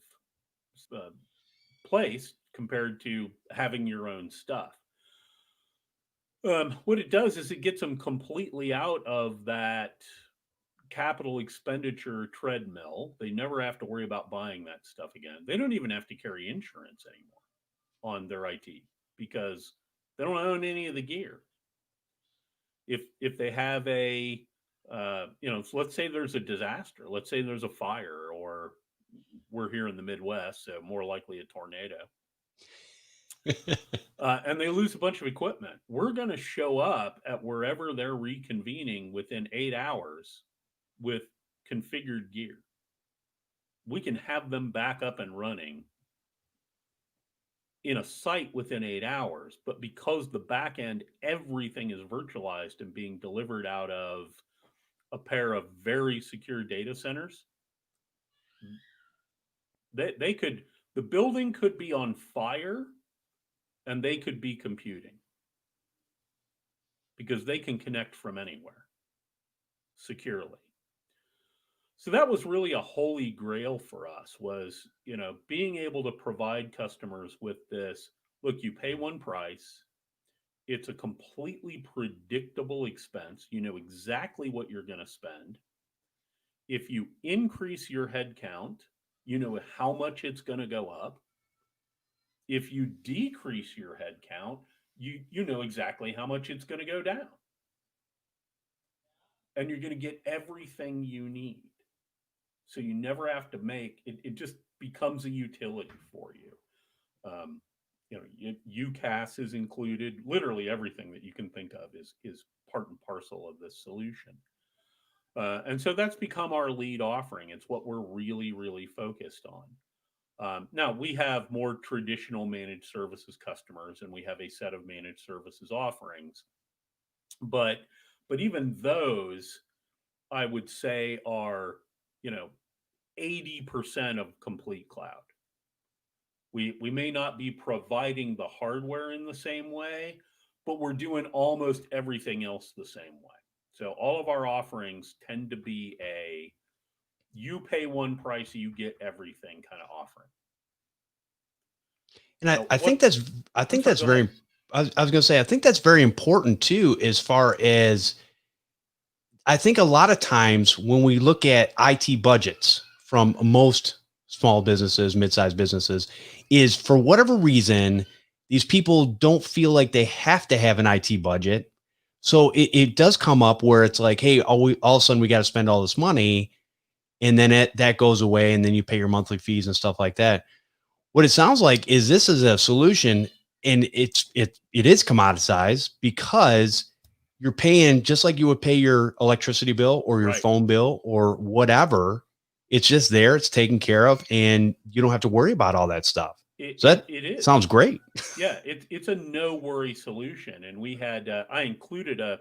uh, place compared to having your own stuff. What it does is it gets them completely out of that capital expenditure treadmill. They never have to worry about buying that stuff again. They don't even have to carry insurance anymore on their IT because they don't own any of the gear. If they have a so let's say there's a disaster, let's say there's a fire, or we're here in the Midwest, so more likely a tornado, and they lose a bunch of equipment. We're going to show up at wherever they're reconvening within 8 hours with configured gear. We can have them back up and running in a site within 8 hours, but because the back end, everything is virtualized and being delivered out of a pair of very secure data centers, they could, the building could be on fire and they could be computing because they can connect from anywhere securely. So that was really a holy grail for us, was, being able to provide customers with this. Look, you pay one price. It's a completely predictable expense. You know exactly what you're going to spend. If you increase your head count, you know how much it's going to go up. If you decrease your head count, you know exactly how much it's going to go down. And you're going to get everything you need. So you never have to make it. It just becomes a utility for you. UCAS is included. Literally everything that you can think of is part and parcel of this solution. And so that's become our lead offering. It's what we're really, really focused on. Now we have more traditional managed services customers, and we have a set of managed services offerings. But even those, I would say, are 80% of complete cloud. We may not be providing the hardware in the same way, but we're doing almost everything else the same way. So all of our offerings tend to be a you pay one price, you get everything kind of offering. And I think that's very, I was going to say, I think that's very important too, as far as, I think a lot of times when we look at IT budgets from most small businesses, mid-sized businesses, is for whatever reason, these people don't feel like they have to have an IT budget. So it does come up where it's like, hey, all of a sudden we got to spend all this money, and then that goes away, and then you pay your monthly fees and stuff like that. What it sounds like is this is a solution, and it is commoditized because you're paying just like you would pay your electricity bill or your phone bill or whatever. It's just there, it's taken care of, and you don't have to worry about all that stuff. It is. Sounds great. Yeah, it's a no worry solution. And we had, I included a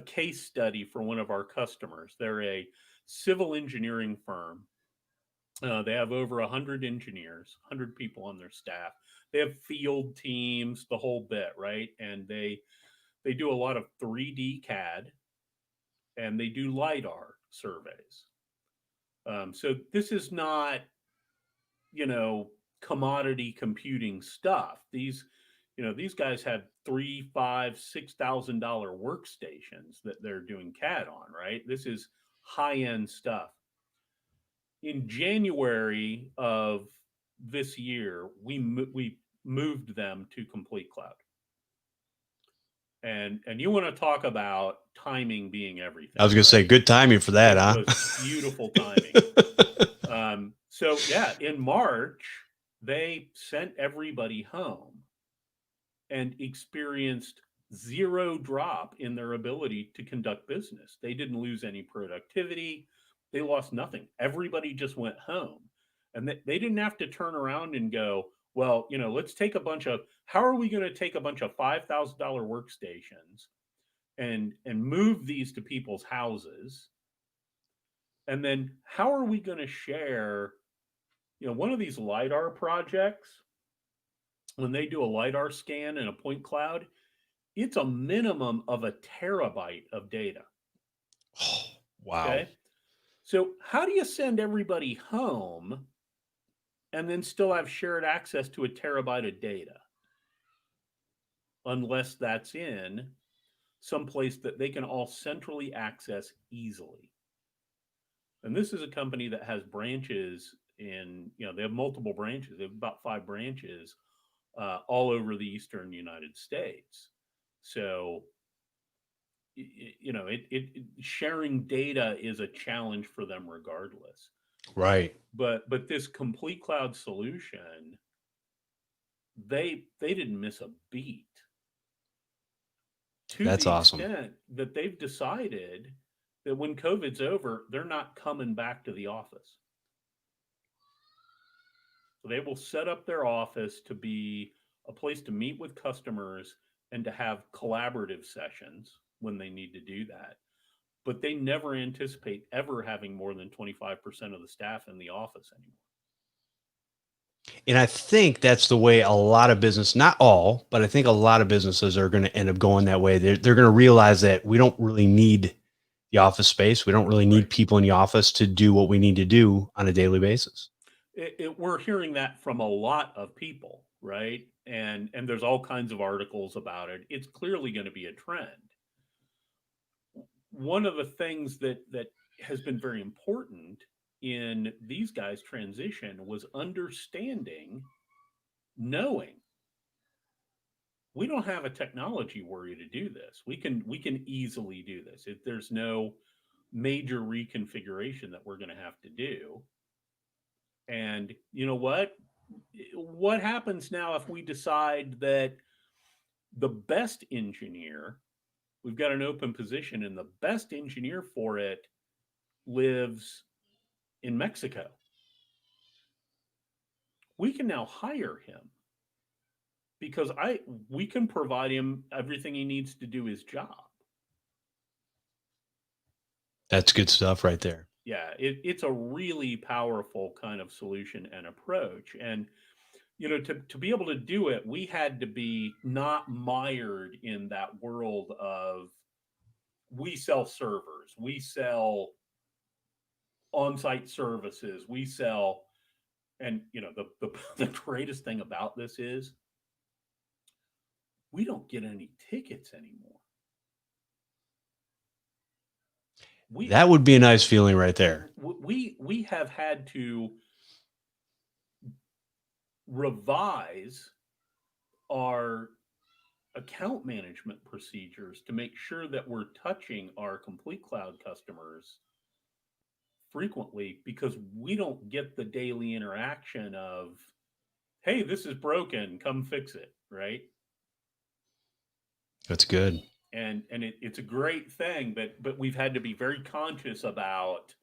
case study for one of our customers. They're a civil engineering firm. They have over 100 engineers, 100 people on their staff. They have field teams, the whole bit, right? And they do a lot of 3D CAD, and they do LiDAR surveys. So this is not, commodity computing stuff. These guys have $3,000, $5,000, $6,000 workstations that they're doing CAD on, right? This is high-end stuff. In January of this year, we moved them to complete cloud. And you want to talk about timing being everything. I was going to say, good timing for that, It was beautiful timing. So yeah, in March, They sent everybody home and experienced zero drop in their ability to conduct business. They didn't lose any productivity. They lost nothing. Everybody just went home. And they didn't have to turn around and go, well, let's take a bunch of, how are we going to take a bunch of $5,000 workstations and move these to people's houses? And then how are we going to share, one of these LiDAR projects, when they do a LiDAR scan in a point cloud, it's a minimum of a terabyte of data. Oh, wow. Okay. So, how do you send everybody home and then still have shared access to a terabyte of data? Unless that's in someplace that they can all centrally access easily. And this is a company that has branches they have multiple branches. They have about 5 branches all over the eastern United States. So, sharing data is a challenge for them regardless. Right. But this complete cloud solution, they didn't miss a beat, to That's the awesome. extent that they've decided that when COVID's over, they're not coming back to the office. So they will set up their office to be a place to meet with customers and to have collaborative sessions when they need to do that. But they never anticipate ever having more than 25% of the staff in the office anymore. And I think that's the way a lot of business, not all, but I think a lot of businesses are going to end up going that way. They're going to realize that we don't really need the office space. We don't really need Right. people in the office to do what we need to do on a daily basis. We're hearing that from a lot of people, right? And there's all kinds of articles about it. It's clearly going to be a trend. One of the things that has been very important in these guys' transition was understanding, knowing we don't have a technology worry to do this. We can easily do this. If there's no major reconfiguration that we're going to have to do. And you know what? What happens now if we decide that the best engineer, we've got an open position, and the best engineer for it lives in Mexico? We can now hire him because we can provide him everything he needs to do his job. That's good stuff right there. Yeah, it's a really powerful kind of solution and approach. And to be able to do it, we had to be not mired in that world of, we sell servers, we sell on-site services, we sell, and the greatest thing about this is we don't get any tickets anymore. That would be a nice feeling right there. We have had to revise our account management procedures to make sure that we're touching our complete cloud customers frequently, because we don't get the daily interaction of, hey, this is broken, come fix it, right? That's good. And it's a great thing, but we've had to be very conscious about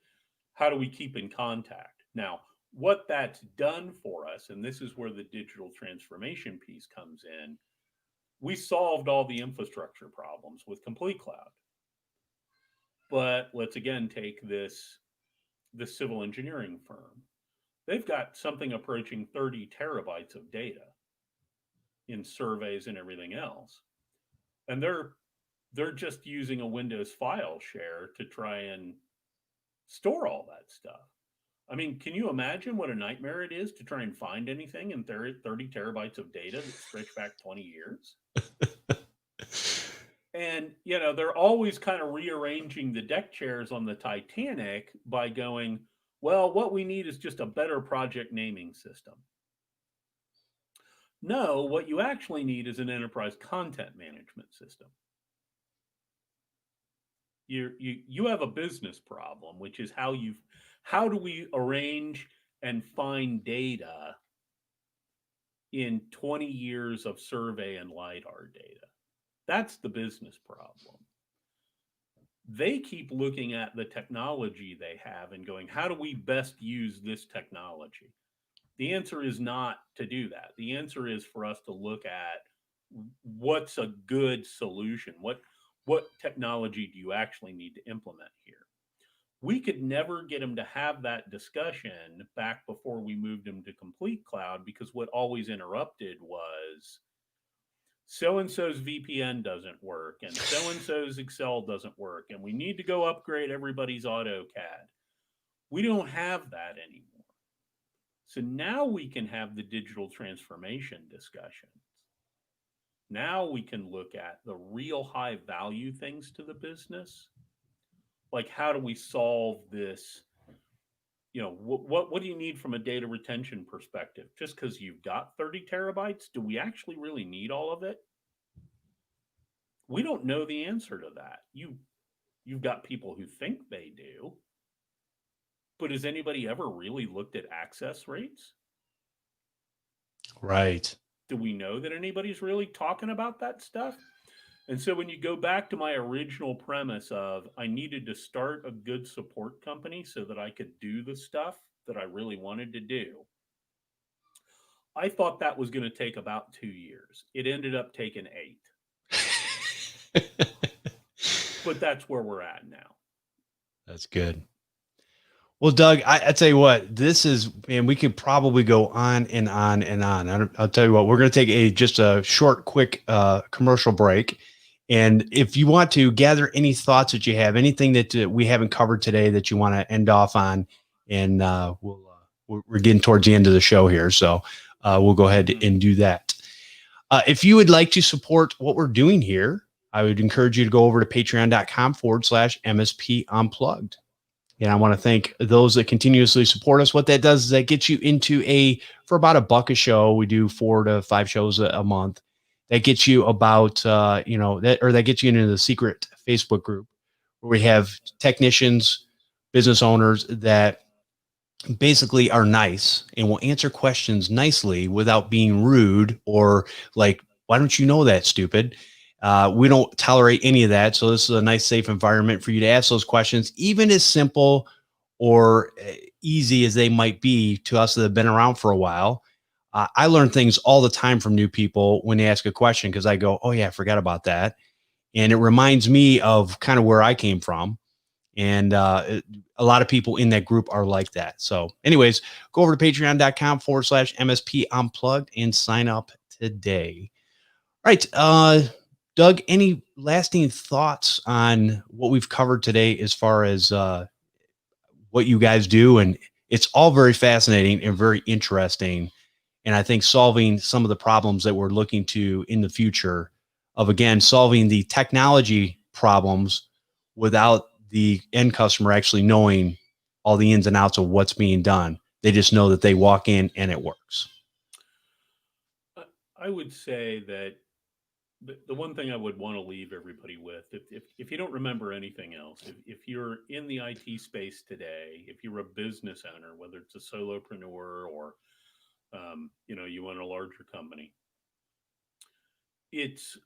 how do we keep in contact. Now, what that's done for us, and this is where the digital transformation piece comes in, we solved all the infrastructure problems with complete cloud. But let's again take this civil engineering firm. They've got something approaching 30 terabytes of data in surveys and everything else. And they're just using a Windows file share to try and store all that stuff. I mean, can you imagine what a nightmare it is to try and find anything in 30 terabytes of data that stretch back 20 years? And, they're always kind of rearranging the deck chairs on the Titanic by going, well, what we need is just a better project naming system. No, what you actually need is an enterprise content management system. You have a business problem, which is how do we arrange and find data in 20 years of survey and LiDAR data. That's the business problem. They keep looking at the technology they have and going, how do we best use this technology? The answer is not to do that. The answer is for us to look at what's a good solution. What technology do you actually need to implement here? We could never get them to have that discussion back before we moved them to complete cloud, because what always interrupted was so and so's VPN doesn't work and so and so's Excel doesn't work and we need to go upgrade everybody's AutoCAD. We don't have that anymore. So now we can have the digital transformation discussions. Now we can look at the real high value things to the business. Like, how do we solve this? What do you need from a data retention perspective? Just because you've got 30 terabytes, do we actually really need all of it? We don't know the answer to that. You've got people who think they do, but has anybody ever really looked at access rates? Right. Do we know that anybody's really talking about that stuff? And so when you go back to my original premise of I needed to start a good support company so that I could do the stuff that I really wanted to do, I thought that was going to take about 2 years. It ended up taking 8. But that's where we're at now. That's good. Well, Doug, I tell you what, this is, man, we could probably go on and on and on. I'll tell you what, we're going to take just a short, quick commercial break. And if you want to gather any thoughts that you have, anything that we haven't covered today that you want to end off on, and we're getting towards the end of the show here. So we'll go ahead and do that. If you would like to support what we're doing here, I would encourage you to go over to patreon.com/MSP Unplugged. And I want to thank those that continuously support us. What that does is that gets you into for about $1 a show. We do 4 to 5 shows a month. That gets you about, that gets you into the secret Facebook group where we have technicians, business owners that basically are nice and will answer questions nicely without being rude or like, why don't you know that, stupid? We don't tolerate any of that. So this is a nice, safe environment for you to ask those questions, even as simple or easy as they might be to us that have been around for a while. I learn things all the time from new people when they ask a question, because I go, oh yeah, I forgot about that. And it reminds me of kind of where I came from. And a lot of people in that group are like that. So anyways, go over to patreon.com/MSP Unplugged and sign up today. All right. Doug, any lasting thoughts on what we've covered today as far as what you guys do? And it's all very fascinating and very interesting. And I think solving some of the problems that we're looking to in the future of, again, solving the technology problems without the end customer actually knowing all the ins and outs of what's being done. They just know that they walk in and it works. I would say that the one thing I would want to leave everybody with, if you don't remember anything else, if you're in the IT space today, if you're a business owner, whether it's a solopreneur or you own a larger company, it's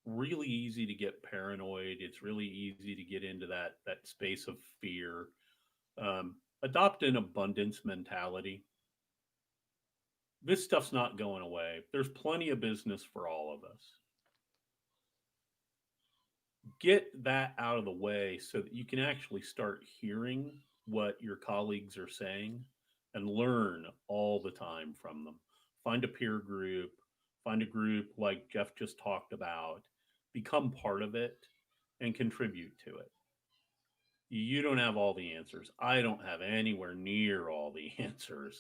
really easy to get paranoid. It's really easy to get into that space of fear. Adopt an abundance mentality. This stuff's not going away. There's plenty of business for all of us. Get that out of the way so that you can actually start hearing what your colleagues are saying and learn all the time from them. Find a peer group, find a group like Jeff just talked about, become part of it and contribute to it. You don't have all the answers. I don't have anywhere near all the answers.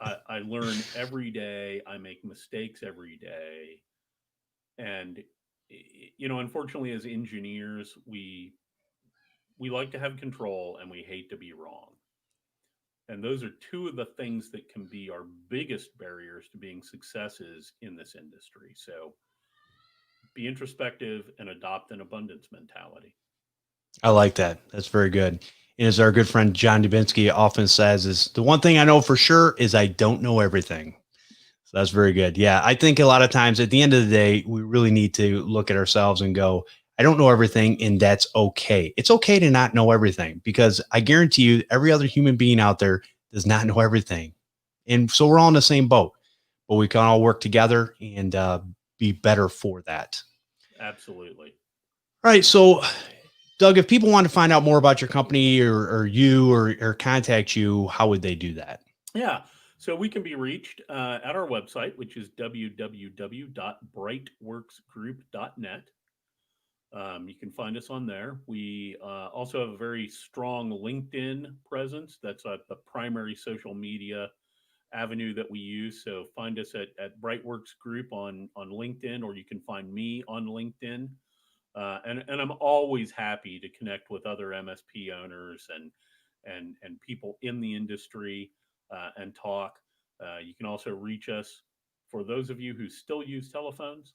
I learn every day. I make mistakes every day. And, unfortunately, as engineers, we like to have control and we hate to be wrong. And those are two of the things that can be our biggest barriers to being successes in this industry. So be introspective and adopt an abundance mentality. I like that. That's very good. And as our good friend John Dubinsky often says, is the one thing I know for sure is I don't know everything. So that's very good. Yeah. I think a lot of times at the end of the day, we really need to look at ourselves and go, I don't know everything, and that's okay. It's okay to not know everything, because I guarantee you every other human being out there does not know everything. And so we're all in the same boat, but we can all work together and be better for that. Absolutely. All right. So, Doug, if people want to find out more about your company or you or contact you, how would they do that? Yeah. So we can be reached at our website, which is www.brightworksgroup.net. You can find us on there. We also have a very strong LinkedIn presence. That's the primary social media avenue that we use. So find us at Brightworks Group on LinkedIn, or you can find me on LinkedIn. And I'm always happy to connect with other MSP owners and people in the industry and talk. You can also reach us, for those of you who still use telephones,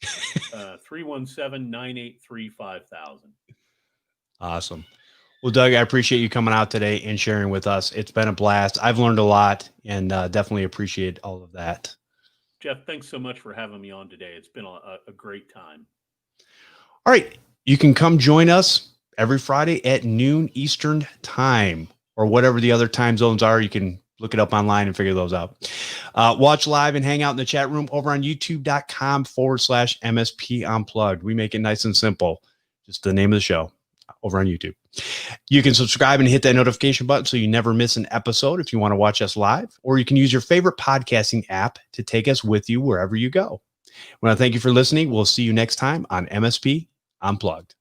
317-983-5000. Awesome. Well, Doug, I appreciate you coming out today and sharing with us. It's been a blast. I've learned a lot, and definitely appreciate all of that. Jeff, thanks so much for having me on today. It's been a great time. All right. You can come join us every Friday at noon Eastern time, or whatever the other time zones are. You can look it up online and figure those out. Watch live and hang out in the chat room over on youtube.com/MSP Unplugged. We make it nice and simple. Just the name of the show over on YouTube. You can subscribe and hit that notification button so you never miss an episode if you want to watch us live, or you can use your favorite podcasting app to take us with you wherever you go. I want to thank you for listening. We'll see you next time on MSP Unplugged.